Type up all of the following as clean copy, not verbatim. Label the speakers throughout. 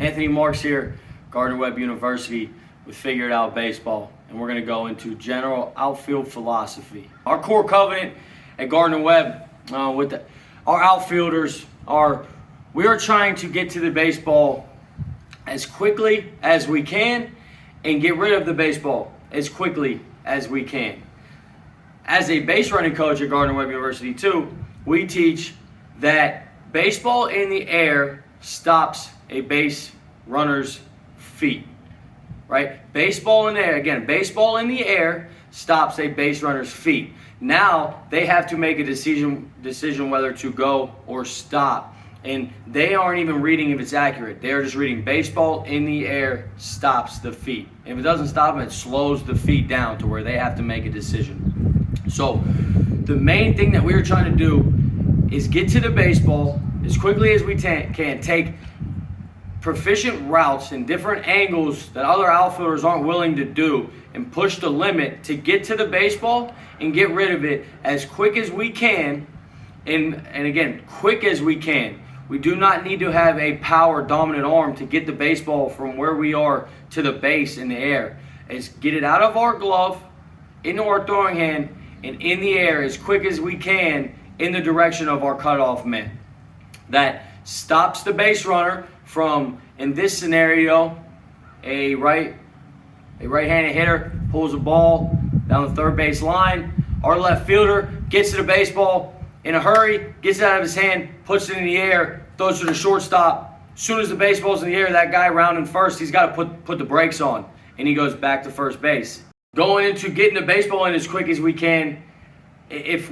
Speaker 1: Anthony Marks here, Gardner-Webb University with Figure It Out Baseball, and we're going to go into general outfield philosophy. Our core covenant at Gardner-Webb with our outfielders we are trying to get to the baseball as quickly as we can and get rid of the baseball as quickly as we can. As a base running coach at Gardner-Webb University too, we teach that baseball in the air stops a base runner's feet, right? Baseball in the air, again, baseball in the air stops a base runner's feet. Now they have to make a decision whether to go or stop. And they aren't even reading if it's accurate. They're just reading baseball in the air stops the feet. If it doesn't stop them, it slows the feet down to where they have to make a decision. So the main thing that we're trying to do is get to the baseball as quickly as we can, take proficient routes and different angles that other outfielders aren't willing to do, and push the limit to get to the baseball and get rid of it as quick as we can. And again, quick as we can. We do not need to have a power dominant arm to get the baseball from where we are to the base in the air. Is get it out of our glove, into our throwing hand, and in the air as quick as we can in the direction of our cutoff man. That stops the base runner from, in this scenario, a right-handed hitter pulls a ball down the third base line. Our left fielder gets to the baseball in a hurry, gets it out of his hand, puts it in the air, throws to the shortstop. As soon as the baseball's in the air, that guy rounding first, he's got to put the brakes on, and he goes back to first base. Going into getting the baseball in as quick as we can. As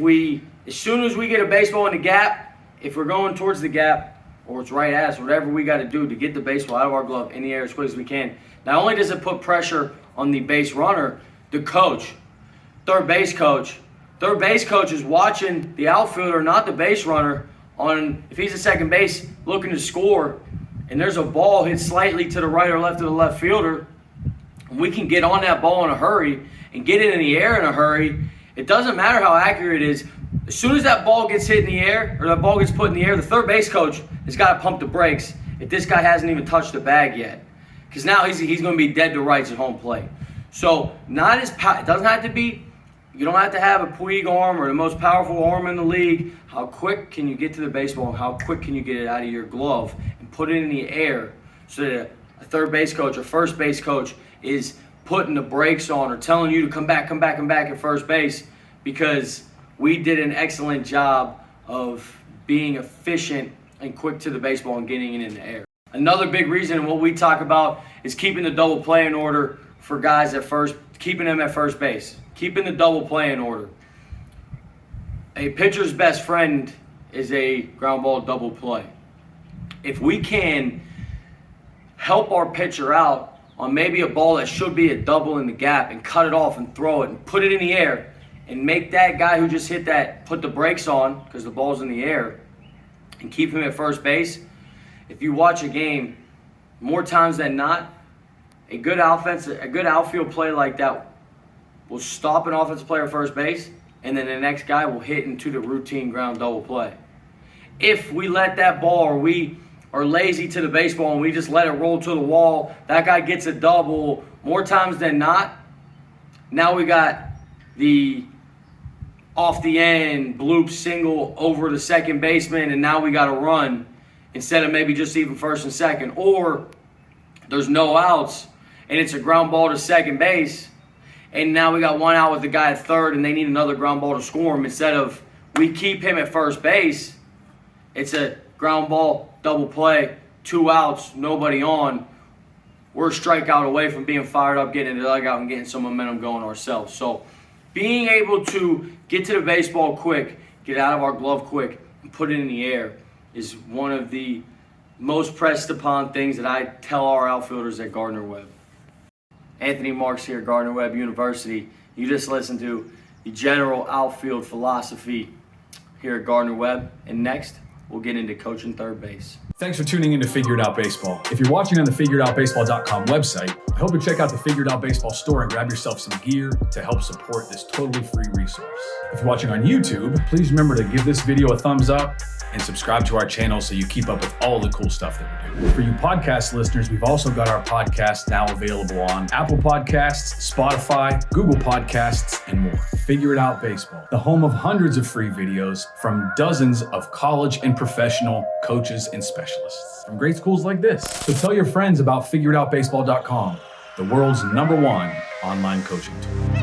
Speaker 1: soon as we get a baseball in the gap, if we're going towards the gap, or it's right at us, whatever we got to do to get the baseball out of our glove in the air as quick as we can. Not only does it put pressure on the base runner, the coach, third base coach is watching the outfielder, not the base runner, on if he's at second base looking to score, and there's a ball hit slightly to the right or left of the left fielder, we can get on that ball in a hurry and get it in the air in a hurry. It doesn't matter how accurate it is. As soon as that ball gets hit in the air, or that ball gets put in the air, the third base coach has got to pump the brakes if this guy hasn't even touched the bag yet. Because now he's going to be dead to rights at home plate. So it doesn't have to be, you don't have to have a Puig arm or the most powerful arm in the league. How quick can you get to the baseball, and how quick can you get it out of your glove and put it in the air so that a third base coach or first base coach is putting the brakes on or telling you to come back at first base, because we did an excellent job of being efficient and quick to the baseball and getting it in the air. Another big reason, and what we talk about, is keeping the double play in order for guys at first, keeping them at first base, keeping the double play in order. A pitcher's best friend is a ground ball double play. If we can help our pitcher out on maybe a ball that should be a double in the gap and cut it off and throw it and put it in the air, and make that guy who just hit that put the brakes on because the ball's in the air, and keep him at first base. If you watch a game, more times than not, a good outfield play like that will stop an offensive player at first base, and then the next guy will hit into the routine ground double play. If we let that ball, or we are lazy to the baseball and we just let it roll to the wall, that guy gets a double, more times than not, now we got the off the end bloop single over the second baseman, and now we got to run instead of maybe just even first and second. Or there's no outs and it's a ground ball to second base, and now we got one out with the guy at third and they need another ground ball to score him. Instead of we keep him at first base, it's a ground ball double play, 2 outs, nobody on. We're a strikeout away from being fired up, getting in the dugout and getting some momentum going ourselves. So being able to get to the baseball quick, get out of our glove quick, and put it in the air is one of the most pressed upon things that I tell our outfielders at Gardner-Webb. Anthony Marks here, Gardner-Webb University. You just listened to the general outfield philosophy here at Gardner-Webb. And next, we'll get into coaching third base.
Speaker 2: Thanks for tuning in to Figure It Out Baseball. If you're watching on the figureitoutbaseball.com website, I hope you check out the Figure It Out Baseball store and grab yourself some gear to help support this totally free resource. If you're watching on YouTube, please remember to give this video a thumbs up, and subscribe to our channel so you keep up with all the cool stuff that we do. For you podcast listeners, we've also got our podcast now available on Apple Podcasts, Spotify, Google Podcasts, and more. Figure It Out Baseball, the home of hundreds of free videos from dozens of college and professional coaches and specialists from great schools like this. So tell your friends about figureitoutbaseball.com, the world's #1 online coaching tool.